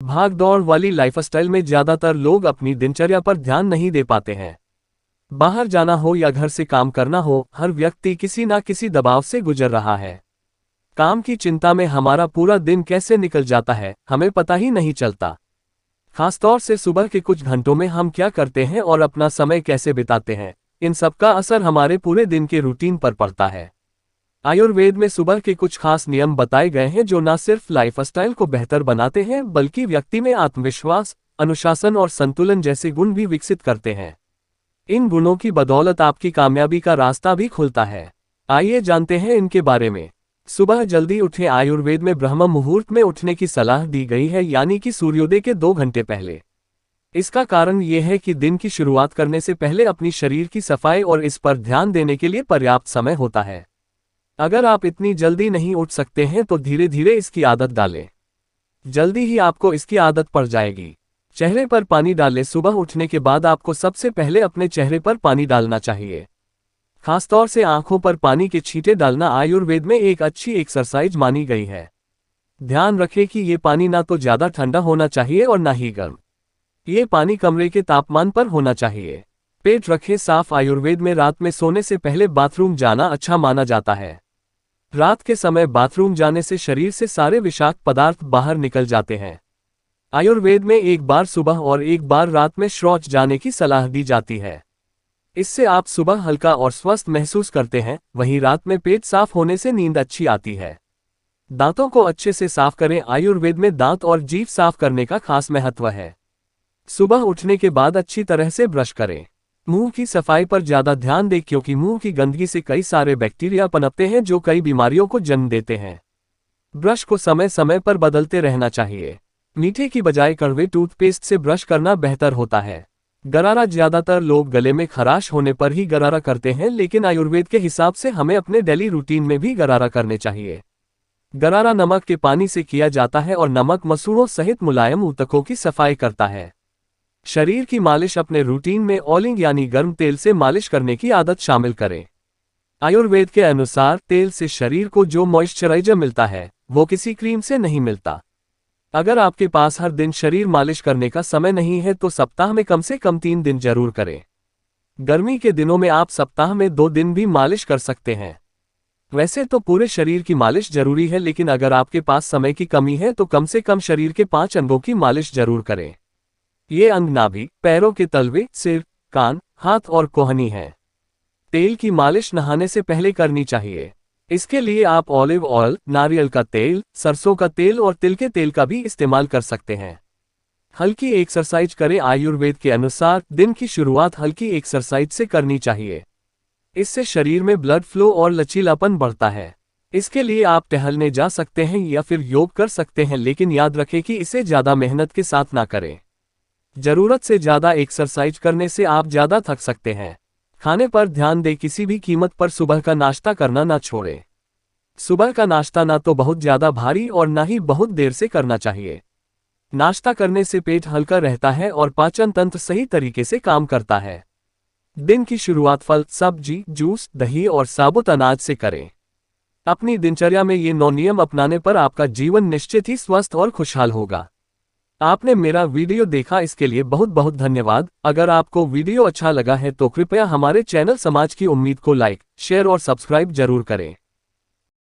भागदौड़ वाली लाइफस्टाइल में ज्यादातर लोग अपनी दिनचर्या पर ध्यान नहीं दे पाते हैं। बाहर जाना हो या घर से काम करना हो, हर व्यक्ति किसी ना किसी दबाव से गुजर रहा है। काम की चिंता में हमारा पूरा दिन कैसे निकल जाता है, हमें पता ही नहीं चलता। खासतौर से सुबह के कुछ घंटों में हम क्या करते हैं और अपना समय कैसे बिताते हैं, इन सब का असर हमारे पूरे दिन के रूटीन पर पड़ता है। आयुर्वेद में सुबह के कुछ खास नियम बताए गए हैं जो न सिर्फ लाइफस्टाइल को बेहतर बनाते हैं बल्कि व्यक्ति में आत्मविश्वास, अनुशासन और संतुलन जैसे गुण भी विकसित करते हैं। इन गुणों की बदौलत आपकी कामयाबी का रास्ता भी खुलता है। आइए जानते हैं इनके बारे में। सुबह जल्दी उठें। आयुर्वेद में ब्रह्म मुहूर्त में उठने की सलाह दी गई है, यानी कि सूर्योदय के 2 घंटे पहले। इसका कारण यह है कि दिन की शुरुआत करने से पहले अपनी शरीर की सफाई और इस पर ध्यान देने के लिए पर्याप्त समय होता है। अगर आप इतनी जल्दी नहीं उठ सकते हैं तो धीरे धीरे इसकी आदत डालें। जल्दी ही आपको इसकी आदत पड़ जाएगी। चेहरे पर पानी डालें। सुबह उठने के बाद आपको सबसे पहले अपने चेहरे पर पानी डालना चाहिए। खासतौर से आंखों पर पानी के छींटे डालना आयुर्वेद में एक अच्छी एक्सरसाइज मानी गई है। ध्यान रखें कि ये पानी ना तो ज्यादा ठंडा होना चाहिए और ना ही गर्म। ये पानी कमरे के तापमान पर होना चाहिए। पेट रखें साफ। आयुर्वेद में रात में सोने से पहले बाथरूम जाना अच्छा माना जाता है। रात के समय बाथरूम जाने से शरीर से सारे विषाक्त पदार्थ बाहर निकल जाते हैं। आयुर्वेद में एक बार सुबह और एक बार रात में शौच जाने की सलाह दी जाती है। इससे आप सुबह हल्का और स्वस्थ महसूस करते हैं, वहीं रात में पेट साफ होने से नींद अच्छी आती है। दांतों को अच्छे से साफ करें। आयुर्वेद में दांत और जीभ साफ करने का खास महत्व है। सुबह उठने के बाद अच्छी तरह से ब्रश करें। मुंह की सफाई पर ज्यादा ध्यान दें क्योंकि मुंह की गंदगी से कई सारे बैक्टीरिया पनपते हैं जो कई बीमारियों को जन्म देते हैं। ब्रश को समय समय पर बदलते रहना चाहिए। मीठे की बजाय कड़वे टूथपेस्ट से ब्रश करना बेहतर होता है। गरारा। ज्यादातर लोग गले में खराश होने पर ही गरारा करते हैं, लेकिन आयुर्वेद के हिसाब से हमें अपने डेली रूटीन में भी गरारा करने चाहिए। गरारा नमक के पानी से किया जाता है और नमक मसूड़ों सहित मुलायम ऊतकों की सफाई करता है। शरीर की मालिश। अपने रूटीन में ऑयलिंग यानी गर्म तेल से मालिश करने की आदत शामिल करें। आयुर्वेद के अनुसार तेल से शरीर को जो मॉइस्चराइजर मिलता है वो किसी क्रीम से नहीं मिलता। अगर आपके पास हर दिन शरीर मालिश करने का समय नहीं है तो सप्ताह में कम से कम 3 दिन जरूर करें। गर्मी के दिनों में आप सप्ताह में 2 दिन भी मालिश कर सकते हैं। वैसे तो पूरे शरीर की मालिश जरूरी है, लेकिन अगर आपके पास समय की कमी है तो कम से कम शरीर के 5 अंगों की मालिश जरूर करें। ये अंग नाभि, पैरों के तलवे, सिर, कान, हाथ और कोहनी हैं। तेल की मालिश नहाने से पहले करनी चाहिए। इसके लिए आप ऑलिव ऑयल, नारियल का तेल, सरसों का तेल और तिल के तेल का भी इस्तेमाल कर सकते हैं। हल्की एक्सरसाइज करें। आयुर्वेद के अनुसार दिन की शुरुआत हल्की एक्सरसाइज से करनी चाहिए। इससे शरीर में ब्लड फ्लो और लचीलापन बढ़ता है। इसके लिए आप टहलने जा सकते हैं या फिर योग कर सकते हैं, लेकिन याद रखें कि इसे ज्यादा मेहनत के साथ ना करें। जरूरत से ज्यादा एक्सरसाइज करने से आप ज्यादा थक सकते हैं। खाने पर ध्यान दें। किसी भी कीमत पर सुबह का नाश्ता करना ना छोड़ें। सुबह का नाश्ता ना तो बहुत ज्यादा भारी और ना ही बहुत देर से करना चाहिए। नाश्ता करने से पेट हल्का रहता है और पाचन तंत्र सही तरीके से काम करता है। दिन की शुरुआत फल, सब्जी, जूस, दही और साबुत अनाज से करें। अपनी दिनचर्या में ये 9 नियम अपनाने पर आपका जीवन निश्चित ही स्वस्थ और खुशहाल होगा। आपने मेरा वीडियो देखा, इसके लिए बहुत बहुत धन्यवाद। अगर आपको वीडियो अच्छा लगा है तो कृपया हमारे चैनल समाज की उम्मीद को लाइक, शेयर और सब्सक्राइब जरूर करें।